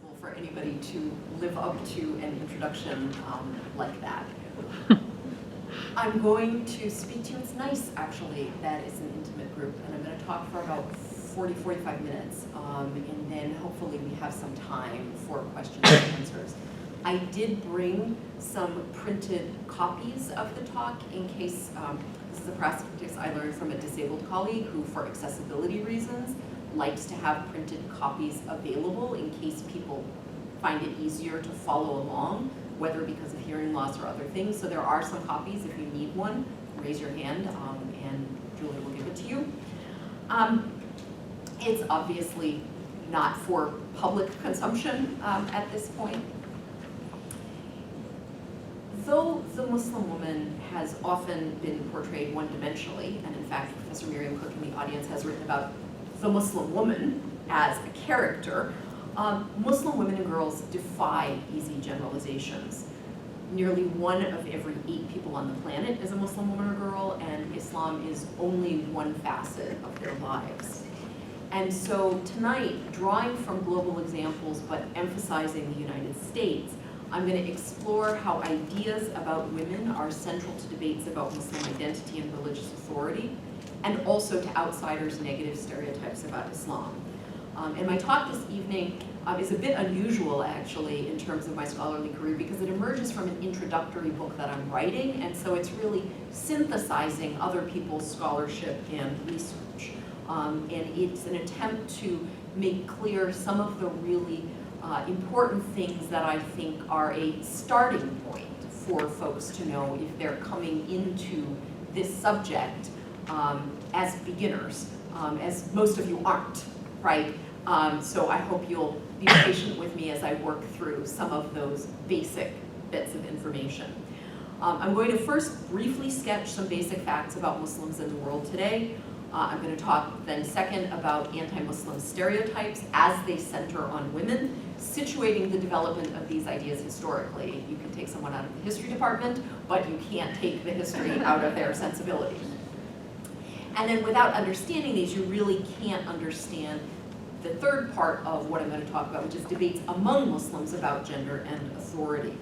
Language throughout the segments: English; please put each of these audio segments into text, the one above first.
impossible for anybody to live up to an introduction like that. I'm going to speak to you. It's nice, actually, that it's an intimate group, and I'm going to talk for about 45 minutes, and then hopefully we have some time for questions and answers. I did bring some printed copies of the talk in case, this is a practice I learned from a disabled colleague who, for accessibility reasons, likes to have printed copies available in case people find it easier to follow along, whether because of hearing loss or other things. So there are some copies. If you need one, raise your hand, and Julie will give it to you. It's obviously not for public consumption at this point. Though the Muslim woman has often been portrayed one-dimensionally, and in fact, Professor Miriam Cook in the audience has written about the Muslim woman as a character, Muslim women and girls defy easy generalizations. Nearly 1 of every 8 people on the planet is a Muslim woman or girl, and Islam is only one facet of their lives. And so tonight, drawing from global examples but emphasizing the United States, I'm going to explore how ideas about women are central to debates about Muslim identity and religious authority, and also to outsiders' negative stereotypes about Islam. And my talk this evening is a bit unusual, actually, in terms of my scholarly career, because it emerges from an introductory book that I'm writing, and so it's really synthesizing other people's scholarship and research. And it's an attempt to make clear some of the really important things that I think are a starting point for folks to know if they're coming into this subject as beginners, as most of you aren't, right? So I hope you'll be patient with me as I work through some of those basic bits of information. I'm going to first briefly sketch some basic facts about Muslims in the world today. I'm going to talk then second about anti-Muslim stereotypes as they center on women, situating the development of these ideas historically. You can take someone out of the history department, but you can't take the history out of their sensibilities. And then without understanding these, you really can't understand the third part of what I'm going to talk about, which is debates among Muslims about gender and authority.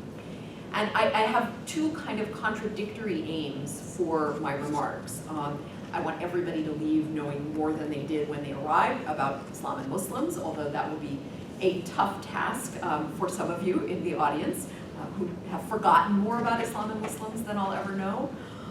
And I have 2 kind of contradictory aims for my remarks. I want everybody to leave knowing more than they did when they arrived about Islam and Muslims, although that will be a tough task for some of you in the audience who have forgotten more about Islam and Muslims than I'll ever know.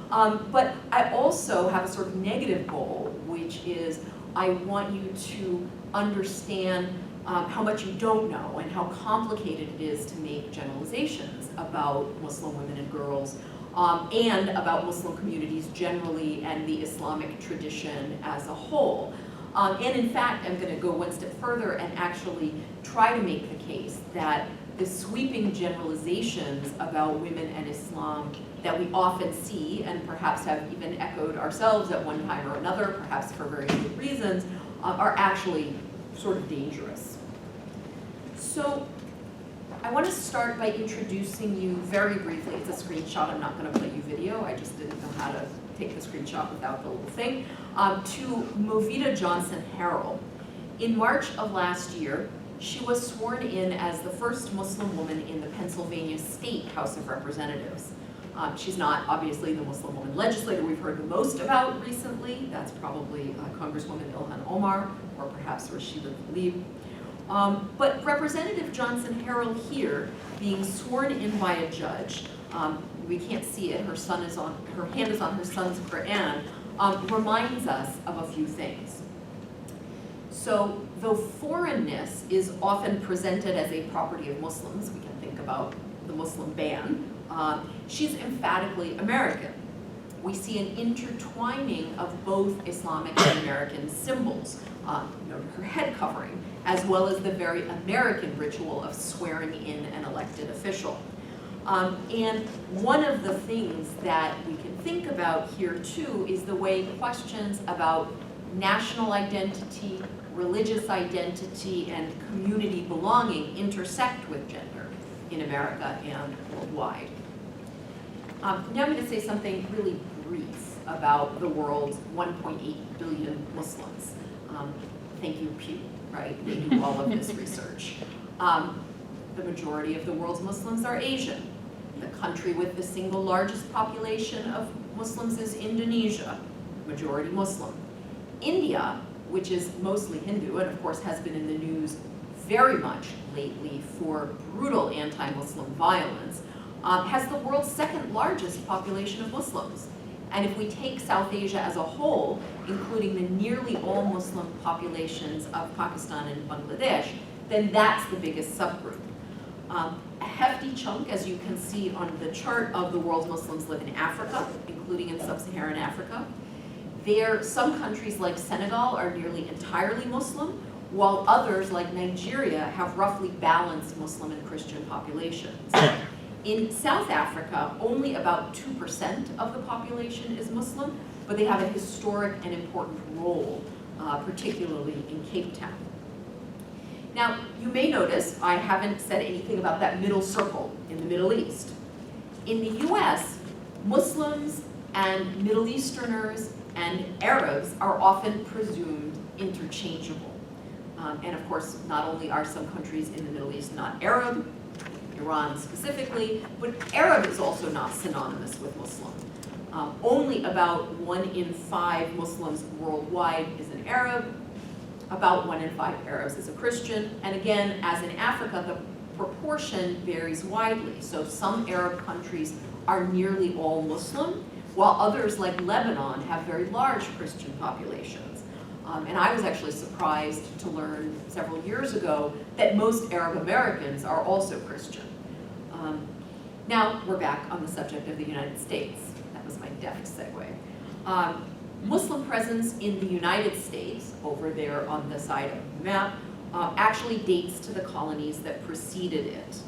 But I also have a sort of negative goal, which is I want you to understand how much you don't know and how complicated it is to make generalizations about Muslim women and girls, and about Muslim communities generally and the Islamic tradition as a whole. And in fact, I'm going to go one step further and actually try to make the case that the sweeping generalizations about women and Islam that we often see, and perhaps have even echoed ourselves at one time or another, perhaps for very good reasons, are actually sort of dangerous. So I want to start by introducing you very briefly. It's a screenshot. I'm not going to play you video. I just didn't know how to take the screenshot without the little thing. To Movita Johnson Harrell. In March of last year, she was sworn in as the first Muslim woman in the Pennsylvania State House of Representatives. She's not obviously the Muslim woman legislator we've heard the most about recently. That's probably Congresswoman Ilhan Omar, or perhaps Rashida Tlaib. But Representative Johnson Harrell here, being sworn in by a judge, we can't see it, her hand is on her son's Qur'an, reminds us of a few things. So though foreignness is often presented as a property of Muslims, we can think about the Muslim ban, she's emphatically American. We see an intertwining of both Islamic and American symbols, her head covering, as well as the very American ritual of swearing in an elected official. And one of the things that we can think about here too is the way questions about national identity, religious identity, and community belonging intersect with gender in America and worldwide. Now I'm going to say something really brief about the world's 1.8 billion Muslims. Thank you, Pew, right? They do all of this research. The majority of the world's Muslims are Asian. The country with the single largest population of Muslims is Indonesia, majority Muslim. India, which is mostly Hindu, and of course has been in the news very much lately for brutal anti-Muslim violence, has the world's second largest population of Muslims. And if we take South Asia as a whole, including the nearly all Muslim populations of Pakistan and Bangladesh, then that's the biggest subgroup. A hefty chunk, as you can see on the chart, of the world's Muslims live in Africa, including in sub-Saharan Africa. There, some countries like Senegal are nearly entirely Muslim, while others like Nigeria have roughly balanced Muslim and Christian populations. In South Africa, only about 2% of the population is Muslim, but they have a historic and important role, particularly in Cape Town. Now, you may notice I haven't said anything about that middle circle in the Middle East. In the US, Muslims and Middle Easterners and Arabs are often presumed interchangeable. And of course, not only are some countries in the Middle East not Arab, Iran specifically, but Arab is also not synonymous with Muslim. Only about 1 in 5 Muslims worldwide is an Arab, about 1 in 5 Arabs is a Christian, and again, as in Africa, the proportion varies widely. So some Arab countries are nearly all Muslim, while others like Lebanon have very large Christian populations. And I was actually surprised to learn several years ago that most Arab Americans are also Christian. Now we're back on the subject of the United States. That was my deft segue. Muslim presence in the United States, over there on the side of the map, actually dates to the colonies that preceded it.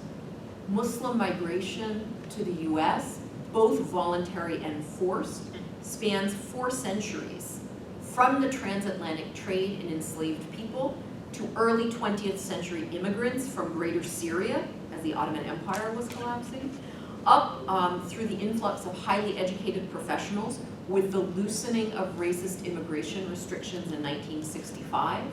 Muslim migration to the US, both voluntary and forced, spans 4 centuries, from the transatlantic trade in enslaved people to early 20th century immigrants from Greater Syria, as the Ottoman Empire was collapsing, up through the influx of highly educated professionals with the loosening of racist immigration restrictions in 1965,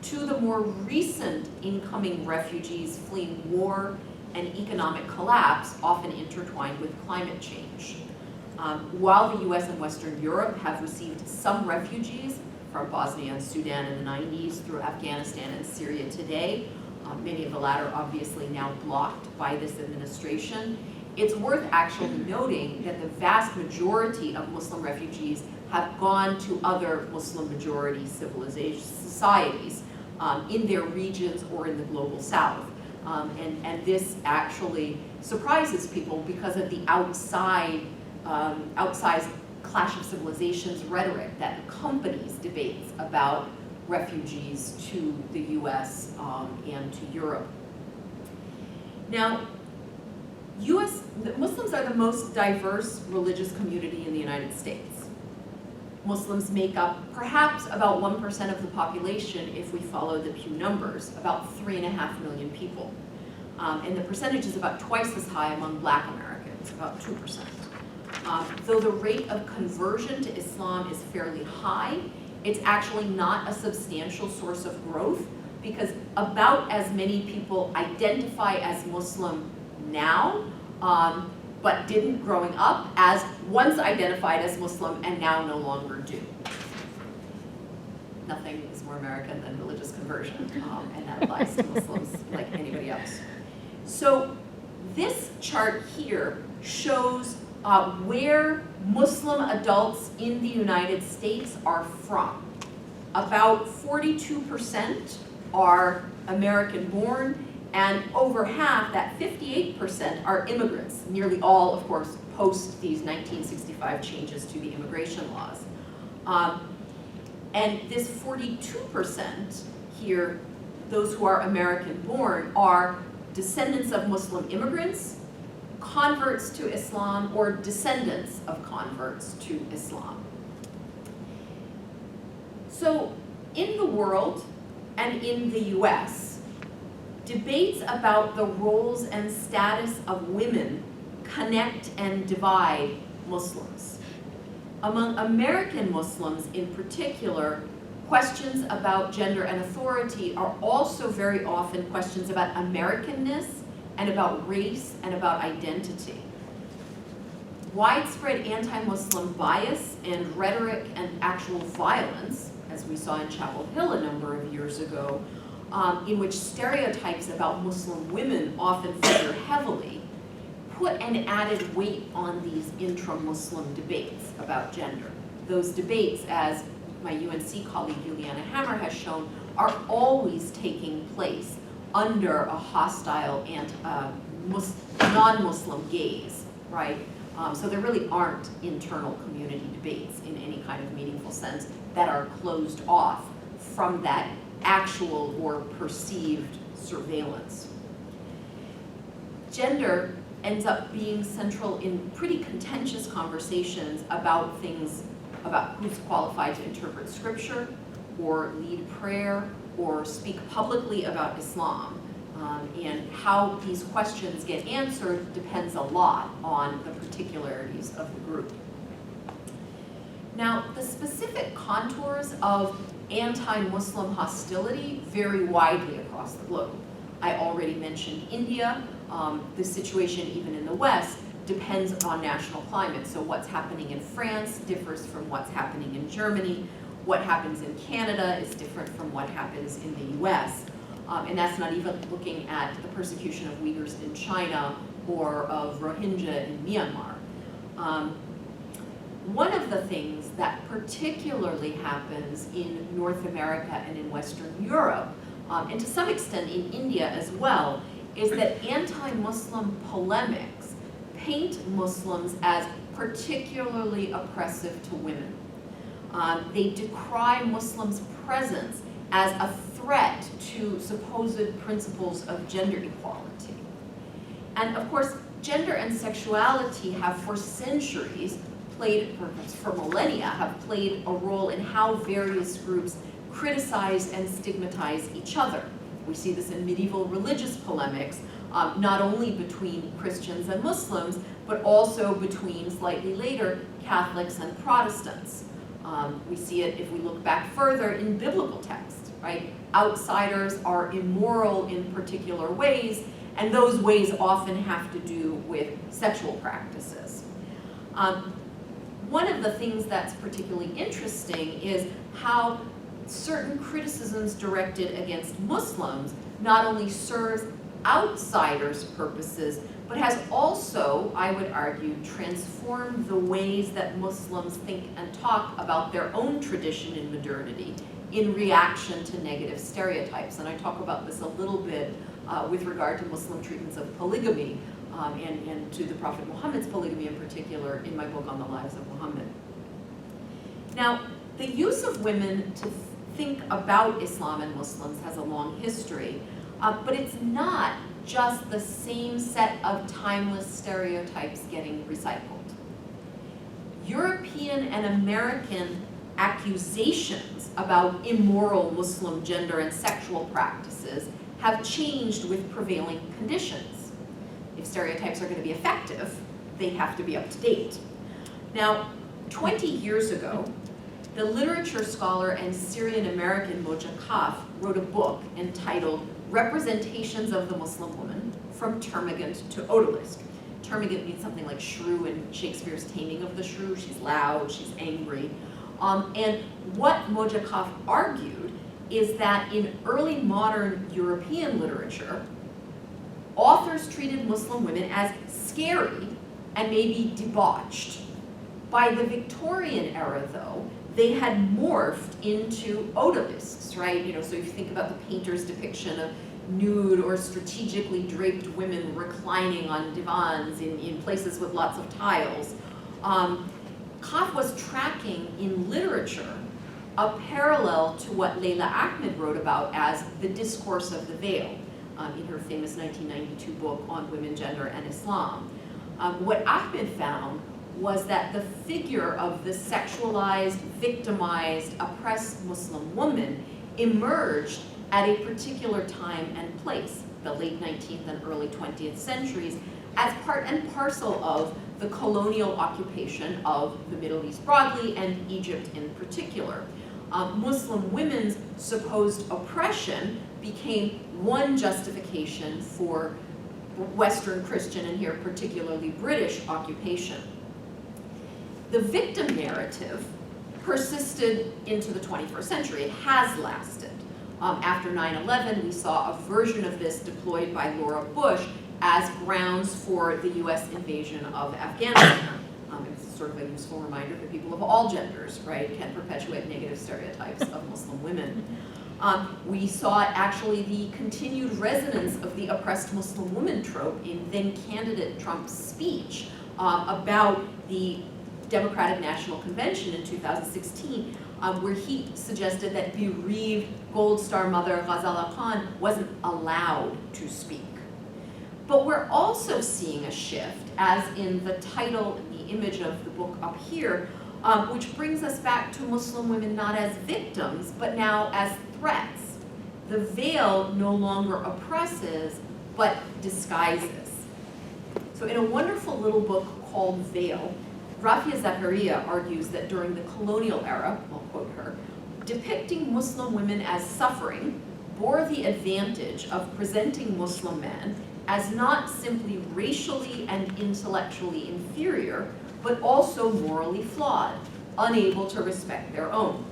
to the more recent incoming refugees fleeing war and economic collapse, often intertwined with climate change. While the US and Western Europe have received some refugees from Bosnia and Sudan in the 90s through Afghanistan and Syria today, many of the latter obviously now blocked by this administration, it's worth actually noting that the vast majority of Muslim refugees have gone to other Muslim majority societies in their regions or in the global south. And this actually surprises people because of the outsized clash of civilizations rhetoric that accompanies debates about refugees to the US and to Europe. Now, Muslims are the most diverse religious community in the United States. Muslims make up perhaps about 1% of the population if we follow the Pew numbers, about 3.5 million people. And the percentage is about twice as high among Black Americans, about 2%. Though the rate of conversion to Islam is fairly high, it's actually not a substantial source of growth because about as many people identify as Muslim now, but didn't growing up, as once identified as Muslim and now no longer do. Nothing is more American than religious conversion, and that applies to Muslims like anybody else. So this chart here shows where Muslim adults in the United States are from. About 42% are American-born, and over half, that 58%, are immigrants, nearly all, of course, post these 1965 changes to the immigration laws. And this 42% here, those who are American-born, are descendants of Muslim immigrants, converts to Islam, or descendants of converts to Islam. So in the world and in the US, debates about the roles and status of women connect and divide Muslims. Among American Muslims in particular, Questions about gender and authority are also very often questions about Americanness and about race and about identity. Widespread anti-Muslim bias and rhetoric and actual violence, as we saw in Chapel Hill a number of years ago, in which stereotypes about Muslim women often figure heavily, put an added weight on these intra-Muslim debates about gender. Those debates, as my UNC colleague Juliana Hammer has shown, are always taking place under a hostile and non-Muslim gaze, right? So there really aren't internal community debates in any kind of meaningful sense that are closed off from that actual or perceived surveillance. Gender ends up being central in pretty contentious conversations about things, about who's qualified to interpret scripture or lead prayer or speak publicly about Islam. And how these questions get answered depends a lot on the particularities of the group. Now, the specific contours of anti-Muslim hostility vary widely across the globe. I already mentioned India. The situation even in the West depends on national climate. So what's happening in France differs from what's happening in Germany. What happens in Canada is different from what happens in the US. And that's not even looking at the persecution of Uyghurs in China or of Rohingya in Myanmar. One of the things that particularly happens in North America and in Western Europe, and to some extent in India as well, is that anti-Muslim polemics paint Muslims as particularly oppressive to women. They decry Muslims' presence as a threat to supposed principles of gender equality. And of course, gender and sexuality have for centuries played, perhaps for millennia, have played a role in how various groups criticize and stigmatize each other. We see this in medieval religious polemics, not only between Christians and Muslims, but also between, slightly later, Catholics and Protestants. We see it, if we look back further, in biblical texts, right? Outsiders are immoral in particular ways, and those ways often have to do with sexual practices. One of the things that's particularly interesting is how certain criticisms directed against Muslims not only serves outsiders' purposes, but has also, I would argue, transformed the ways that Muslims think and talk about their own tradition in modernity in reaction to negative stereotypes. And I talk about this a little bit with regard to Muslim treatments of polygamy and to the Prophet Muhammad's polygamy in particular in my book on the lives of Muhammad. Now, the use of women to think about Islam and Muslims has a long history, but it's not just the same set of timeless stereotypes getting recycled. European and American accusations about immoral Muslim gender and sexual practices have changed with prevailing conditions. If stereotypes are going to be effective, they have to be up to date. Now, 20 years ago, the literature scholar and Syrian-American Moja Kaf wrote a book entitled Representations of the Muslim Woman, From Termagant to Odalisque. Termagant means something like shrew in Shakespeare's Taming of the Shrew. She's loud, she's angry. And what Moja Kaf argued is that in early modern European literature, authors treated Muslim women as scary and maybe debauched. By the Victorian era, though, they had morphed into odalisques, right? You know, so if you think about the painter's depiction of nude or strategically draped women reclining on divans in places with lots of tiles, Kaf was tracking in literature a parallel to what Leila Ahmed wrote about as the discourse of the veil in her famous 1992 book on women, gender, and Islam. What Ahmed found was that the figure of the sexualized, victimized, oppressed Muslim woman emerged at a particular time and place, the late 19th and early 20th centuries, as part and parcel of the colonial occupation of the Middle East broadly and Egypt in particular. Muslim women's supposed oppression became one justification for Western Christian, and here particularly British, occupation. The victim narrative persisted into the 21st century. It has lasted. After 9/11, we saw a version of this deployed by Laura Bush as grounds for the US invasion of Afghanistan. It's sort of a useful reminder that people of all genders, right, can perpetuate negative stereotypes of Muslim women. We saw actually the continued resonance of the oppressed Muslim woman trope in then candidate Trump's speech about the Democratic National Convention in 2016, where he suggested that bereaved Gold Star mother Ghazala Khan wasn't allowed to speak. But we're also seeing a shift, as in the title and the image of the book up here, which brings us back to Muslim women not as victims, but now as threats. The veil no longer oppresses, but disguises. So in a wonderful little book called Veil, Rafia Zakaria argues that during the colonial era, I'll quote her, depicting Muslim women as suffering bore the advantage of presenting Muslim men as not simply racially and intellectually inferior, but also morally flawed, unable to respect their own.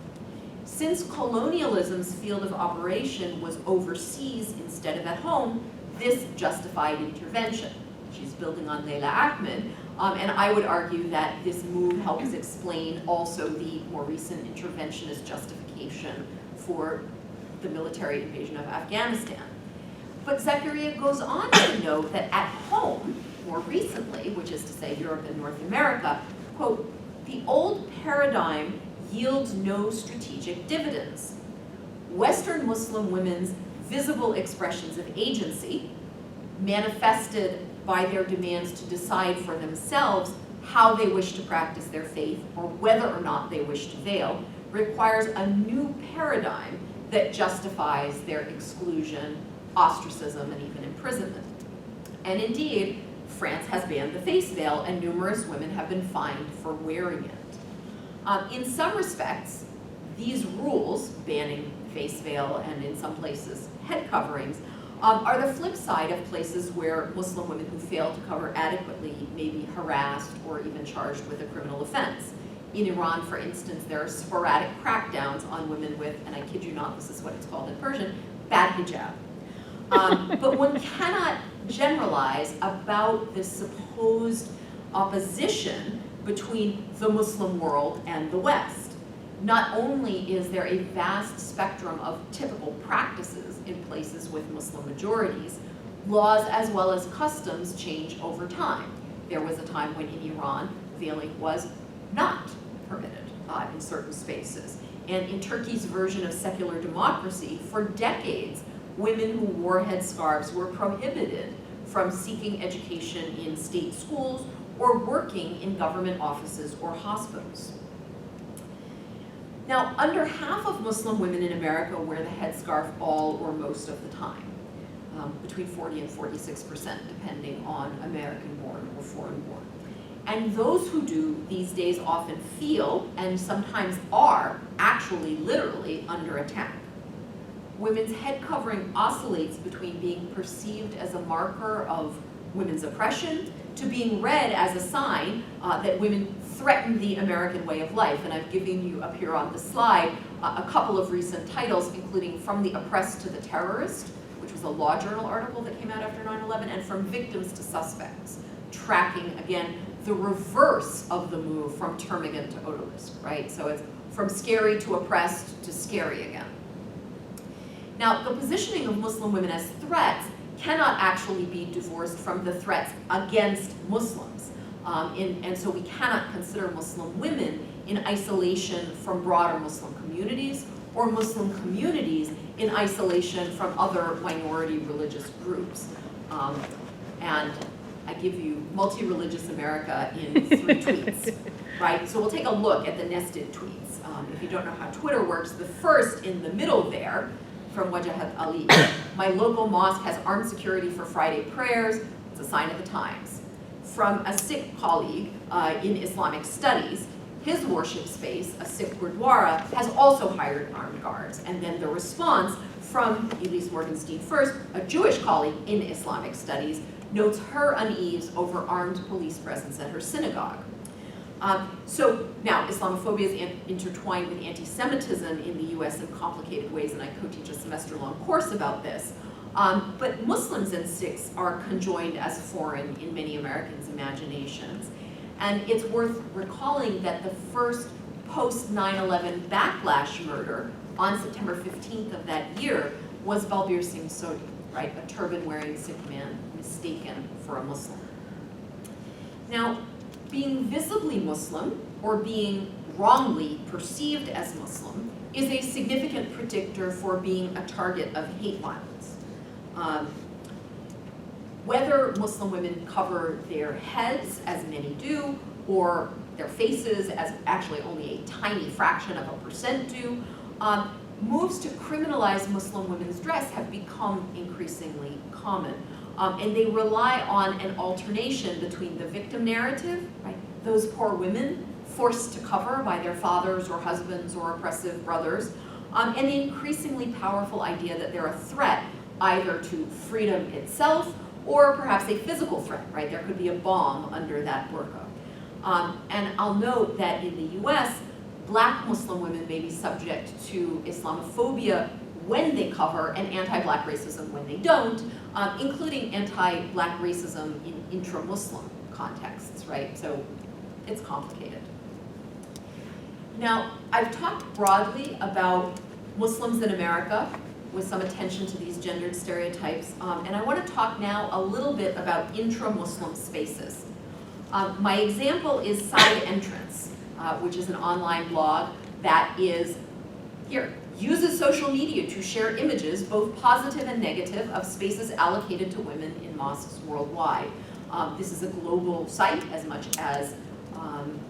Since colonialism's field of operation was overseas instead of at home, this justified intervention. She's building on Leila Ahmed, and I would argue that this move helps explain also the more recent interventionist justification for the military invasion of Afghanistan. But Zakaria goes on to note that at home, more recently, which is to say Europe and North America, quote, the old paradigm yields no strategic dividends. Western Muslim women's visible expressions of agency, manifested by their demands to decide for themselves how they wish to practice their faith or whether or not they wish to veil, requires a new paradigm that justifies their exclusion, ostracism, and even imprisonment. And indeed, France has banned the face veil, and numerous women have been fined for wearing it. In some respects, these rules, banning face veil and in some places head coverings, are the flip side of places where Muslim women who fail to cover adequately may be harassed or even charged with a criminal offense. In Iran, for instance, there are sporadic crackdowns on women with, and I kid you not, this is what it's called in Persian, bad hijab. But one cannot generalize about the supposed opposition between the Muslim world and the West. Not only is there a vast spectrum of typical practices in places with Muslim majorities, laws as well as customs change over time. There was a time when in Iran, veiling was not permitted in certain spaces. And in Turkey's version of secular democracy, for decades, women who wore headscarves were prohibited from seeking education in state schools or working in government offices or hospitals. Now, under half of Muslim women in America wear the headscarf all or most of the time, between 40 and 46%, depending on American-born or foreign-born. And those who do these days often feel, and sometimes are, actually literally under attack. Women's head covering oscillates between being perceived as a marker of women's oppression to being read as a sign that women threaten the American way of life. And I've given you up here on the slide a couple of recent titles, including From the Oppressed to the Terrorist, which was a law journal article that came out after 9/11, and From Victims to Suspects, tracking, again, the reverse of the move from termagant to odalisque, right? So it's from scary to oppressed to scary again. Now, the positioning of Muslim women as threats cannot actually be divorced from the threats against Muslims. And so we cannot consider Muslim women in isolation from broader Muslim communities or Muslim communities in isolation from other minority religious groups. And I give you multi-religious America in 3 tweets, right? So we'll take a look at the nested tweets. If you don't know how Twitter works, the first in the middle there, from Kecia Ali, my local mosque has armed security for Friday prayers. It's a sign of the times. From a Sikh colleague in Islamic studies, his worship space, a Sikh Gurdwara, has also hired armed guards. And then the response from Elise Morgenstein first, a Jewish colleague in Islamic studies, notes her unease over armed police presence at her synagogue. So now, Islamophobia is intertwined with anti-Semitism in the US in complicated ways, and I co-teach a semester-long course about this. But Muslims and Sikhs are conjoined as foreign in many Americans' imaginations. And it's worth recalling that the first post-9/11 backlash murder on September 15th of that year was Balbir Singh Sodhi, right? A turban-wearing Sikh man mistaken for a Muslim. Now, being visibly Muslim or being wrongly perceived as Muslim is a significant predictor for being a target of hate violence. Whether Muslim women cover their heads, as many do, or their faces, as actually only a tiny fraction of a percent do, moves to criminalize Muslim women's dress have become increasingly common. And they rely on an alternation between the victim narrative, right, those poor women forced to cover by their fathers or husbands or oppressive brothers, and the increasingly powerful idea that they're a threat either to freedom itself or perhaps a physical threat, right? There could be a bomb under that burqa. And I'll note that in the US, Black Muslim women may be subject to Islamophobia when they cover and anti-Black racism when they don't, including anti-Black racism in intra-Muslim contexts, right? So it's complicated. Now, I've talked broadly about Muslims in America with some attention to these gendered stereotypes, and I want to talk now a little bit about intra-Muslim spaces. My example is Side Entrance, which is an online blog that uses social media to share images, both positive and negative, of spaces allocated to women in mosques worldwide. This is a global site as much as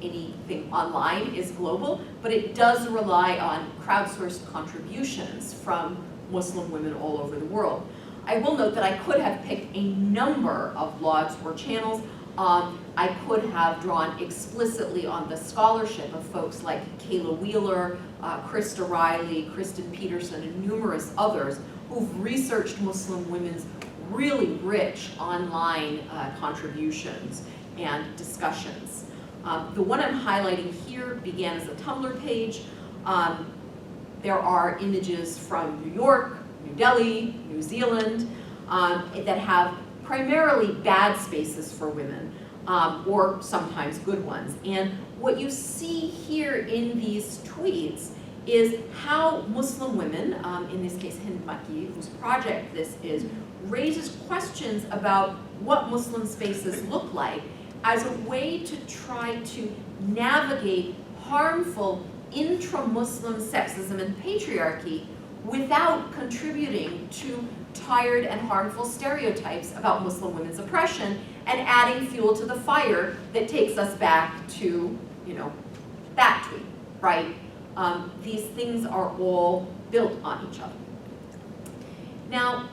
anything online is global, but it does rely on crowdsourced contributions from Muslim women all over the world. I will note that I could have picked a number of blogs or channels. I could have drawn explicitly on the scholarship of folks like Kayla Wheeler, Krista Riley, Kristen Peterson, and numerous others who've researched Muslim women's really rich online contributions and discussions. The one I'm highlighting here began as a Tumblr page. There are images from New York, New Delhi, New Zealand, that have primarily bad spaces for women, or sometimes good ones. And what you see here in these tweets is how Muslim women, in this case Hind Maki, whose project this is, raises questions about what Muslim spaces look like as a way to try to navigate harmful intra-Muslim sexism and patriarchy without contributing to tired and harmful stereotypes about Muslim women's oppression and adding fuel to the fire that takes us back to, that tweet, right? These things are all built on each other. Now,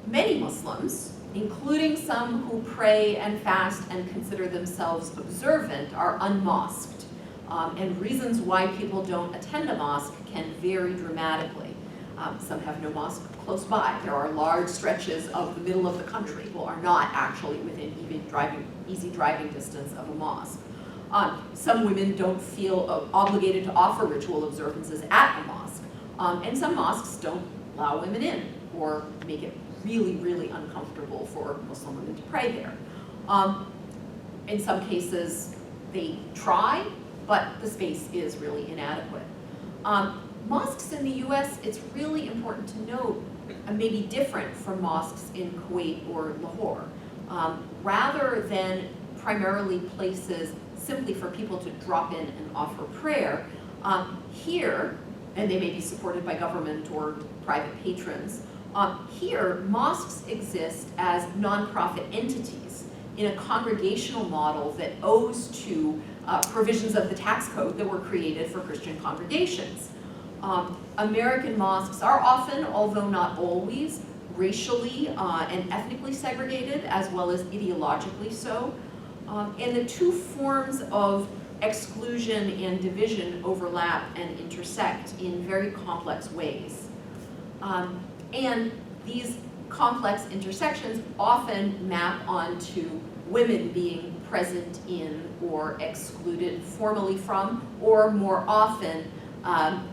many Muslims, including some who pray and fast and consider themselves observant, are unmosqued. And reasons why people don't attend a mosque can vary dramatically. Some have no mosque close by. There are large stretches of the middle of the country who are not actually within easy driving distance of a mosque. Some women don't feel obligated to offer ritual observances at a mosque. And some mosques don't allow women in or make it really, really uncomfortable for Muslim women to pray there. In some cases, they try, but the space is really inadequate. Mosques in the US, it's really important to note, may be different from mosques in Kuwait or Lahore. Rather than primarily places simply for people to drop in and offer prayer, here, and they may be supported by government or private patrons, here, mosques exist as nonprofit entities in a congregational model that owes to provisions of the tax code that were created for Christian congregations. American mosques are often, although not always, racially and ethnically segregated, as well as ideologically so. And the two forms of exclusion and division overlap and intersect in very complex ways. And these complex intersections often map onto women being present in or excluded formally from, or more often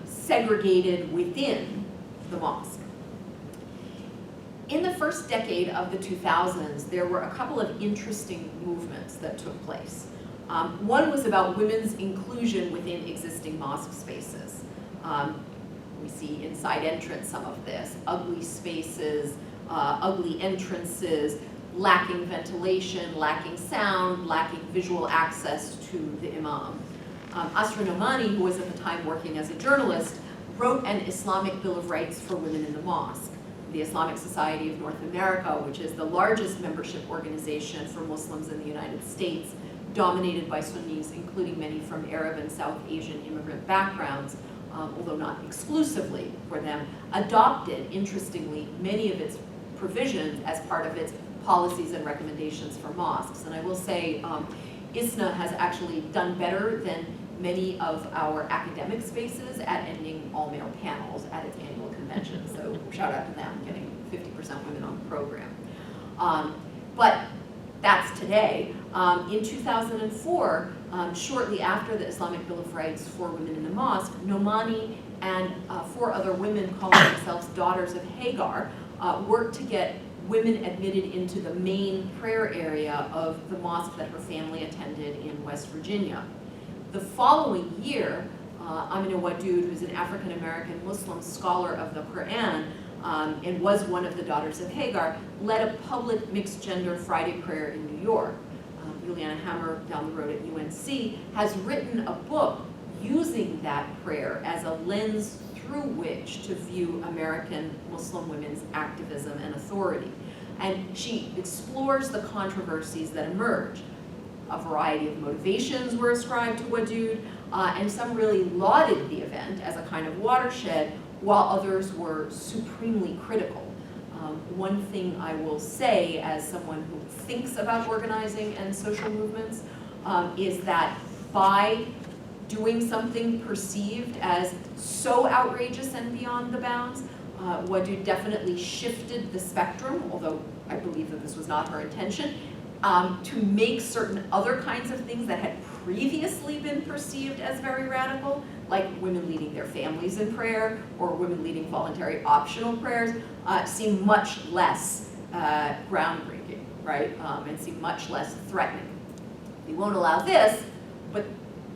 segregated within the mosque. In the first decade of the 2000s, there were a couple of interesting movements that took place. One was about women's inclusion within existing mosque spaces. We see inside entrance some of this, ugly spaces, ugly entrances, lacking ventilation, lacking sound, lacking visual access to the imam. Asra Nomani, who was at the time working as a journalist, wrote an Islamic Bill of Rights for women in the mosque. The Islamic Society of North America, which is the largest membership organization for Muslims in the United States, dominated by Sunnis, including many from Arab and South Asian immigrant backgrounds, although not exclusively for them, adopted, interestingly, many of its provisions as part of its policies and recommendations for mosques. And I will say, ISNA has actually done better than many of our academic spaces at ending all-male panels at its annual convention. So shout out to them, getting 50% women on the program. But that's today. In 2004, shortly after the Islamic Bill of Rights for women in the mosque, Nomani and 4 other women calling themselves Daughters of Hagar worked to get women admitted into the main prayer area of the mosque that her family attended in West Virginia. The following year, Amina Wadud, who's an African-American Muslim scholar of the Qur'an, and was one of the Daughters of Hagar, led a public mixed-gender Friday prayer in New York. Juliana Hammer, down the road at UNC, has written a book using that prayer as a lens through which to view American Muslim women's activism and authority. And she explores the controversies that emerge. A variety of motivations were ascribed to Wadud, and some really lauded the event as a kind of watershed, while others were supremely critical. One thing I will say as someone who thinks about organizing and social movements is that by doing something perceived as so outrageous and beyond the bounds, Wadud definitely shifted the spectrum, although I believe that this was not her intention, to make certain other kinds of things that had previously been perceived as very radical, like women leading their families in prayer or women leading voluntary optional prayers, seem much less groundbreaking, right? And seem much less threatening. We won't allow this, but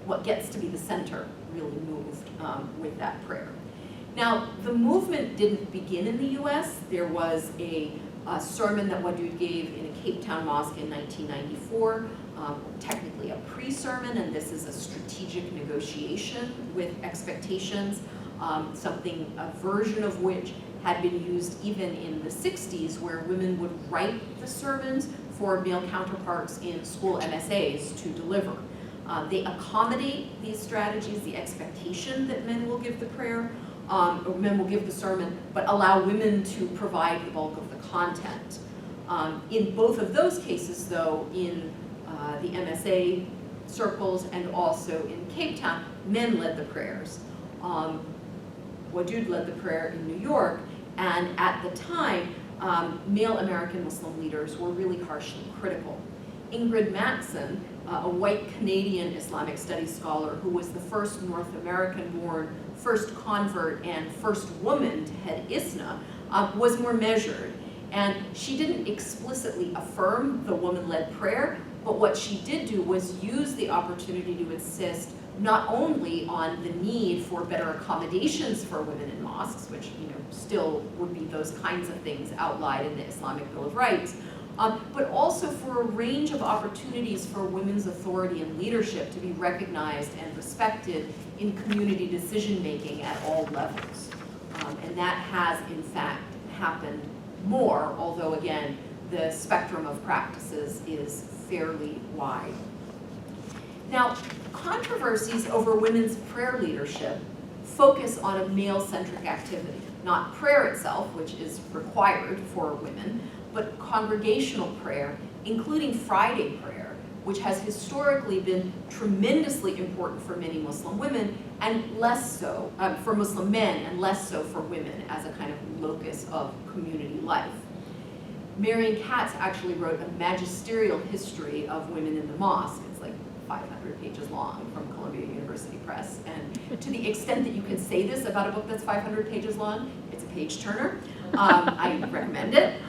what gets to be the center really moved with that prayer. Now, the movement didn't begin in the US. There was a sermon that Wadud gave in a Cape Town mosque in 1994, technically a pre-sermon, and this is a strategic negotiation with expectations, a version of which had been used even in the 60s, where women would write the sermons for male counterparts in school MSAs to deliver. They accommodate these strategies, the expectation that men will give the prayer, or men will give the sermon, but allow women to provide the bulk of the content. In both of those cases, though, in the MSA circles and also in Cape Town, men led the prayers. Wadud led the prayer in New York, and at the time, male American Muslim leaders were really harshly critical. Ingrid Mattson, a white Canadian Islamic studies scholar who was the first North American-born, first convert, and first woman to head ISNA, was more measured. And she didn't explicitly affirm the woman-led prayer, but what she did do was use the opportunity to insist not only on the need for better accommodations for women in mosques, which still would be those kinds of things outlined in the Islamic Bill of Rights, but also for a range of opportunities for women's authority and leadership to be recognized and respected in community decision-making at all levels. And that has, in fact, happened more, although, again, the spectrum of practices is fairly wide. Now, controversies over women's prayer leadership focus on a male-centric activity, not prayer itself, which is required for women, but congregational prayer, including Friday prayer, which has historically been tremendously important for many Muslim women, and less so for Muslim men, and less so for women as a kind of locus of community life. Marion Katz actually wrote a magisterial history of women in the mosque. It's like 500 pages long from Columbia University Press. And to the extent that you can say this about a book that's 500 pages long, it's a page turner. I recommend it.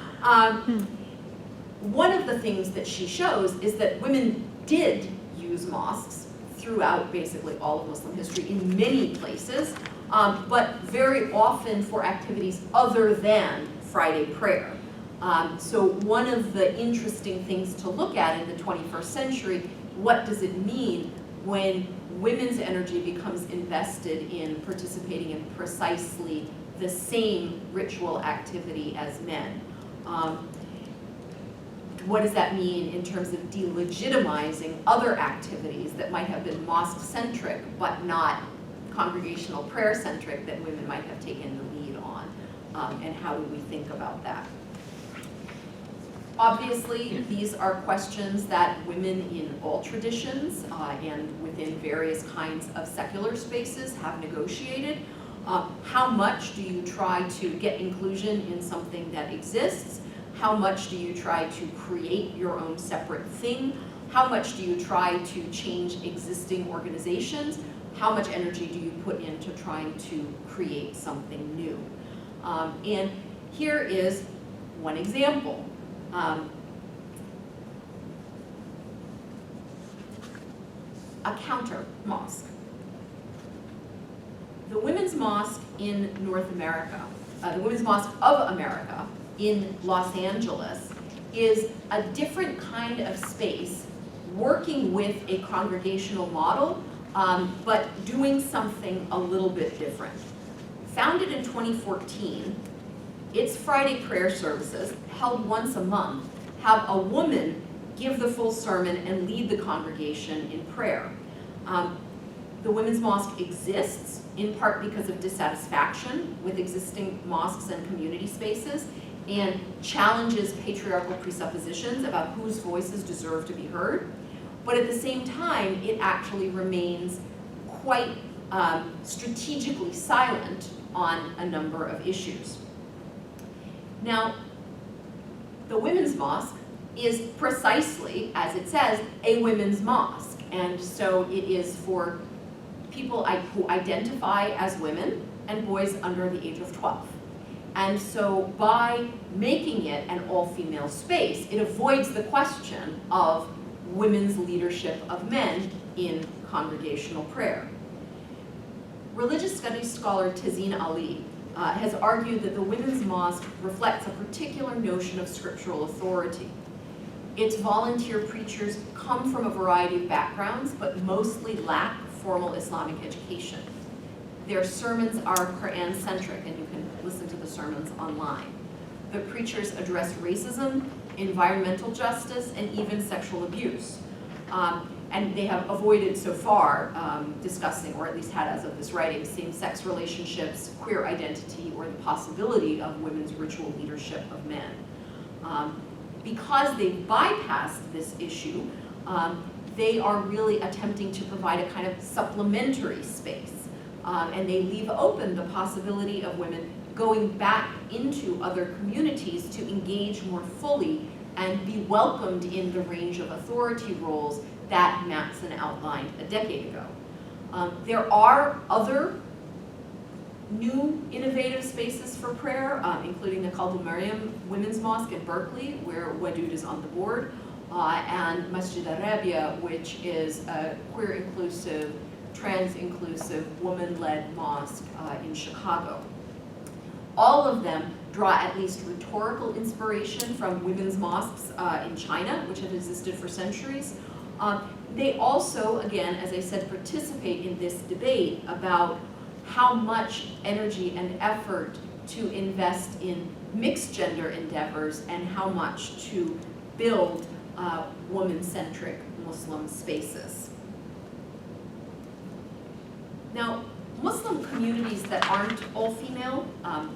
One of the things that she shows is that women did use mosques throughout basically all of Muslim history in many places, but very often for activities other than Friday prayer. So one of the interesting things to look at in the 21st century, what does it mean when women's energy becomes invested in participating in precisely the same ritual activity as men? What does that mean in terms of delegitimizing other activities that might have been mosque-centric but not congregational prayer-centric that women might have taken the lead on? And how do we think about that? Obviously, these are questions that women in all traditions and within various kinds of secular spaces have negotiated. How much do you try to get inclusion in something that exists? How much do you try to create your own separate thing? How much do you try to change existing organizations? How much energy do you put into trying to create something new? And here is one example. A counter mosque. The Women's Mosque in North America, the Women's Mosque of America in Los Angeles, is a different kind of space working with a congregational model, but doing something a little bit different. Founded in 2014, its Friday prayer services, held once a month, have a woman give the full sermon and lead the congregation in prayer. The Women's Mosque exists in part because of dissatisfaction with existing mosques and community spaces, and challenges patriarchal presuppositions about whose voices deserve to be heard. But at the same time, it actually remains quite strategically silent on a number of issues. Now, the Women's Mosque is precisely, as it says, a women's mosque. And so it is for people who identify as women and boys under the age of 12. And so by making it an all-female space, it avoids the question of women's leadership of men in congregational prayer. Religious studies scholar Kecia Ali has argued that the Women's Mosque reflects a particular notion of scriptural authority. Its volunteer preachers come from a variety of backgrounds, but mostly lack formal Islamic education. Their sermons are Qur'an-centric, and you can listen to the sermons online. The preachers address racism, environmental justice, and even sexual abuse. And they have avoided so far discussing, or at least had as of this writing, same-sex relationships, queer identity, or the possibility of women's ritual leadership of men. Because they've bypassed this issue, they are really attempting to provide a kind of supplementary space. And they leave open the possibility of women going back into other communities to engage more fully and be welcomed in the range of authority roles that Matson outlined a decade ago. There are other new innovative spaces for prayer, including the Qalb al-Maryam Women's Mosque in Berkeley, where Wadud is on the board, and Masjid Arabia, which is a queer-inclusive, trans-inclusive, woman-led mosque in Chicago. All of them draw at least rhetorical inspiration from women's mosques in China, which have existed for centuries. They also, again, as I said, participate in this debate about how much energy and effort to invest in mixed gender endeavors and how much to build woman-centric Muslim spaces. Now, Muslim communities that aren't all female,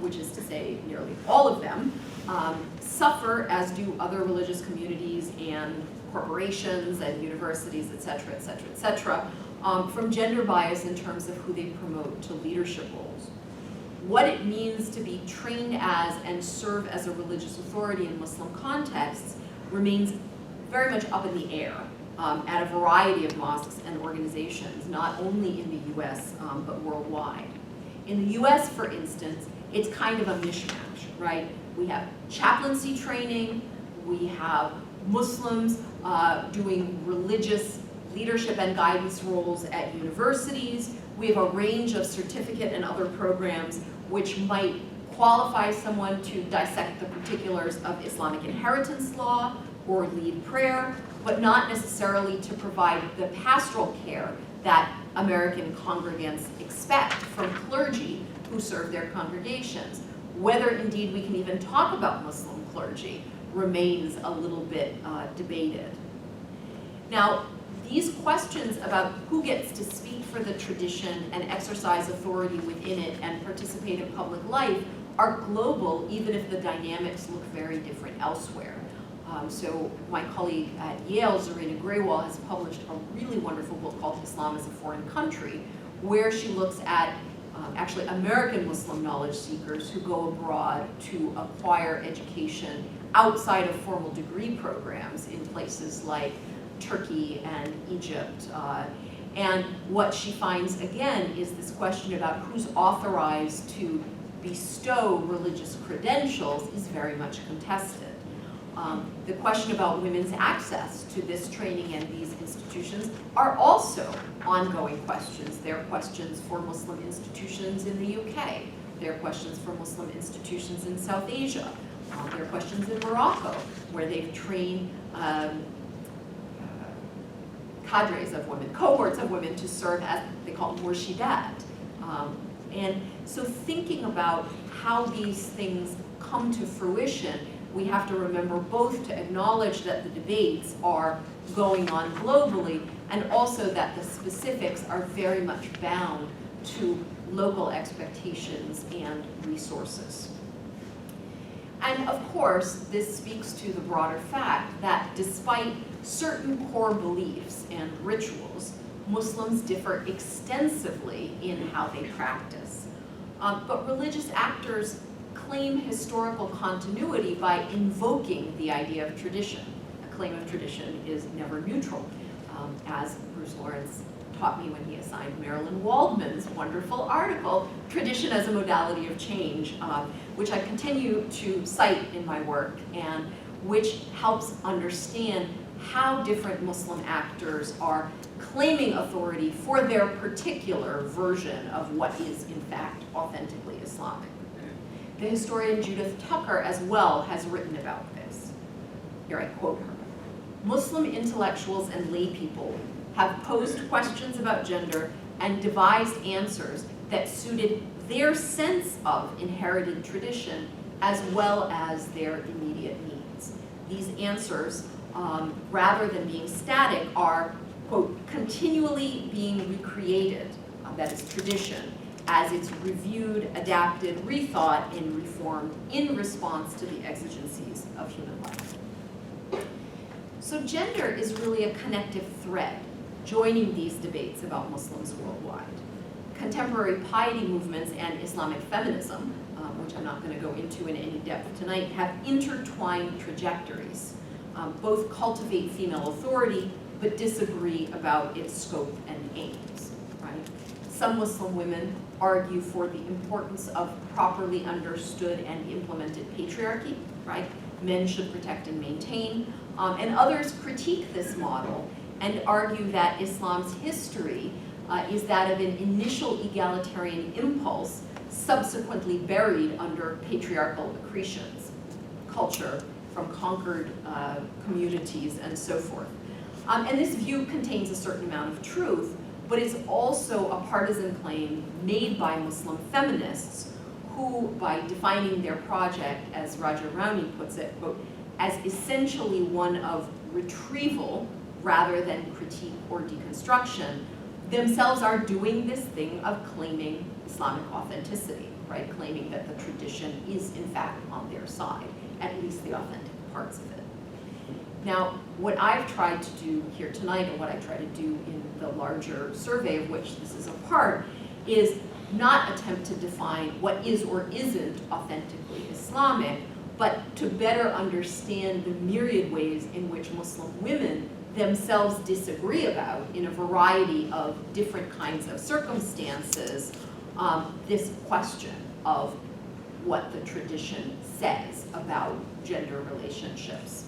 which is to say nearly all of them, suffer, as do other religious communities and corporations and universities, et cetera, et cetera, et cetera, from gender bias in terms of who they promote to leadership roles. What it means to be trained as and serve as a religious authority in Muslim contexts remains very much up in the air at a variety of mosques and organizations, not only in the US, but worldwide. In the US, for instance, it's kind of a mishmash, right? We have chaplaincy training, we have Muslims doing religious leadership and guidance roles at universities. We have a range of certificate and other programs which might qualify someone to dissect the particulars of Islamic inheritance law or lead prayer, but not necessarily to provide the pastoral care that American congregants expect from clergy who serve their congregations. Whether indeed we can even talk about Muslim clergy remains a little bit debated. Now, these questions about who gets to speak for the tradition and exercise authority within it and participate in public life are global, even if the dynamics look very different elsewhere. So my colleague at Yale, Zarina Graywall, has published a really wonderful book called Islam as a Foreign Country, where she looks at actually American Muslim knowledge seekers who go abroad to acquire education outside of formal degree programs in places like Turkey and Egypt. And what she finds, again, is this question about who's authorized to bestow religious credentials is very much contested. The question about women's access to this training and these institutions are also ongoing questions. There are questions for Muslim institutions in the UK. There are questions for Muslim institutions in South Asia. There are questions in Morocco, where they've trained cadres of women, cohorts of women to serve as, they call them murshidat. And so thinking about how these things come to fruition, we have to remember both to acknowledge that the debates are going on globally, and also that the specifics are very much bound to local expectations and resources. And of course, this speaks to the broader fact that despite certain core beliefs and rituals, Muslims differ extensively in how they practice. But religious actors claim historical continuity by invoking the idea of tradition. A claim of tradition is never neutral, as Bruce Lawrence taught me when he assigned Marilyn Waldman's wonderful article, Tradition as a Modality of Change, which I continue to cite in my work, and which helps understand how different Muslim actors are claiming authority for their particular version of what is in fact authentically Islamic. The historian Judith Tucker as well has written about this. Here I quote her. Muslim intellectuals and laypeople have posed questions about gender and devised answers that suited their sense of inherited tradition as well as their immediate needs. These answers, rather than being static, are, quote, continually being recreated, that is tradition, as it's reviewed, adapted, rethought, and reformed in response to the exigencies of human life. So gender is really a connective thread joining these debates about Muslims worldwide. Contemporary piety movements and Islamic feminism, which I'm not going to go into in any depth tonight, have intertwined trajectories. Both cultivate female authority, but disagree about its scope and aims, right? Some Muslim women argue for the importance of properly understood and implemented patriarchy, right? Men should protect and maintain. And others critique this model and argue that Islam's history is that of an initial egalitarian impulse subsequently buried under patriarchal accretions, culture from conquered communities and so forth. And this view contains a certain amount of truth, but it's also a partisan claim made by Muslim feminists who, by defining their project, as Raja Rauni puts it, quote, as essentially one of retrieval rather than critique or deconstruction, themselves are doing this thing of claiming Islamic authenticity, right? Claiming that the tradition is in fact on their side, at least the authentic parts of it. Now, what I've tried to do here tonight, and what I try to do in the larger survey of which this is a part, is not attempt to define what is or isn't authentically Islamic, but to better understand the myriad ways in which Muslim women themselves disagree about, in a variety of different kinds of circumstances, this question of what the tradition says about gender relationships.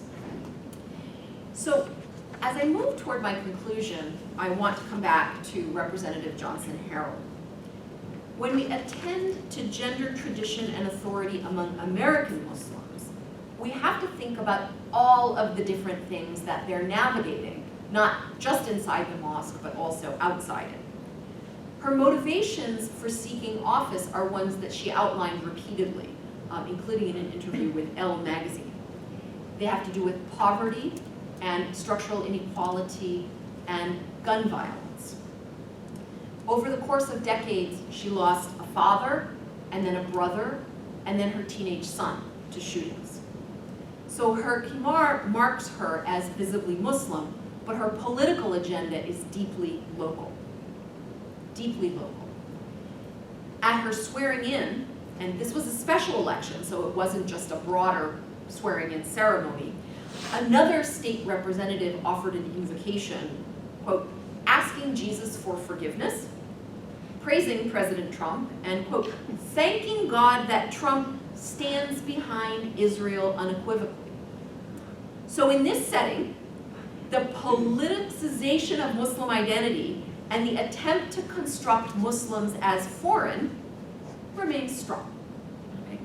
So, as I move toward my conclusion, I want to come back to Representative Johnson-Harold. When we attend to gender tradition and authority among American Muslims, we have to think about all of the different things that they're navigating, not just inside the mosque, but also outside it. Her motivations for seeking office are ones that she outlined repeatedly, including in an interview with Elle magazine. They have to do with poverty and structural inequality and gun violence. Over the course of decades, she lost a father, and then a brother, and then her teenage son to shootings. So her khimar marks her as visibly Muslim, but her political agenda is deeply local. Deeply local. At her swearing in, and this was a special election, so it wasn't just a broader swearing in ceremony, another state representative offered an invocation, quote, asking Jesus for forgiveness, praising President Trump, and, quote, thanking God that Trump stands behind Israel unequivocally. So in this setting, the politicization of Muslim identity and the attempt to construct Muslims as foreign remains strong. Okay?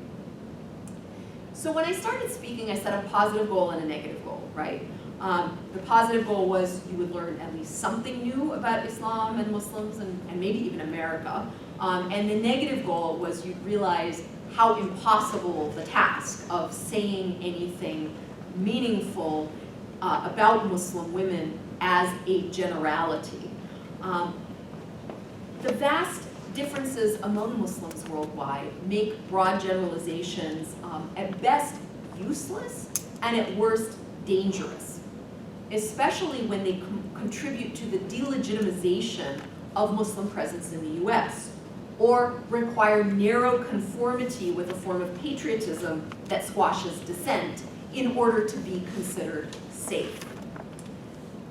So when I started speaking, I set a positive goal and a negative goal, right? The positive goal was you would learn at least something new about Islam and Muslims and maybe even America. And the negative goal was you'd realize how impossible the task of saying anything meaningful about Muslim women as a generality. The vast differences among Muslims worldwide make broad generalizations at best useless and at worst dangerous, especially when they contribute to the delegitimization of Muslim presence in the US, or require narrow conformity with a form of patriotism that squashes dissent in order to be considered safe.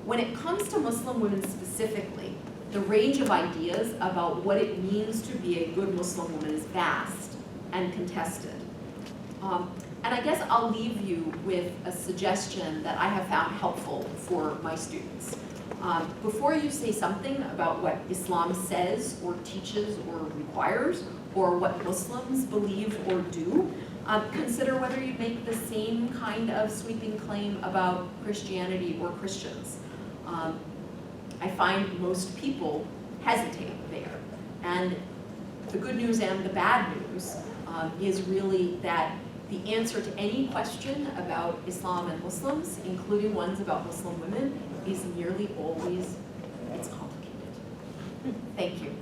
When it comes to Muslim women specifically, the range of ideas about what it means to be a good Muslim woman is vast and contested. And I guess I'll leave you with a suggestion that I have found helpful for my students. Before you say something about what Islam says or teaches or requires, or what Muslims believe or do, consider whether you make the same kind of sweeping claim about Christianity or Christians. I find most people hesitate there. And the good news and the bad news is really that the answer to any question about Islam and Muslims, including ones about Muslim women, is nearly always, it's complicated. Thank you.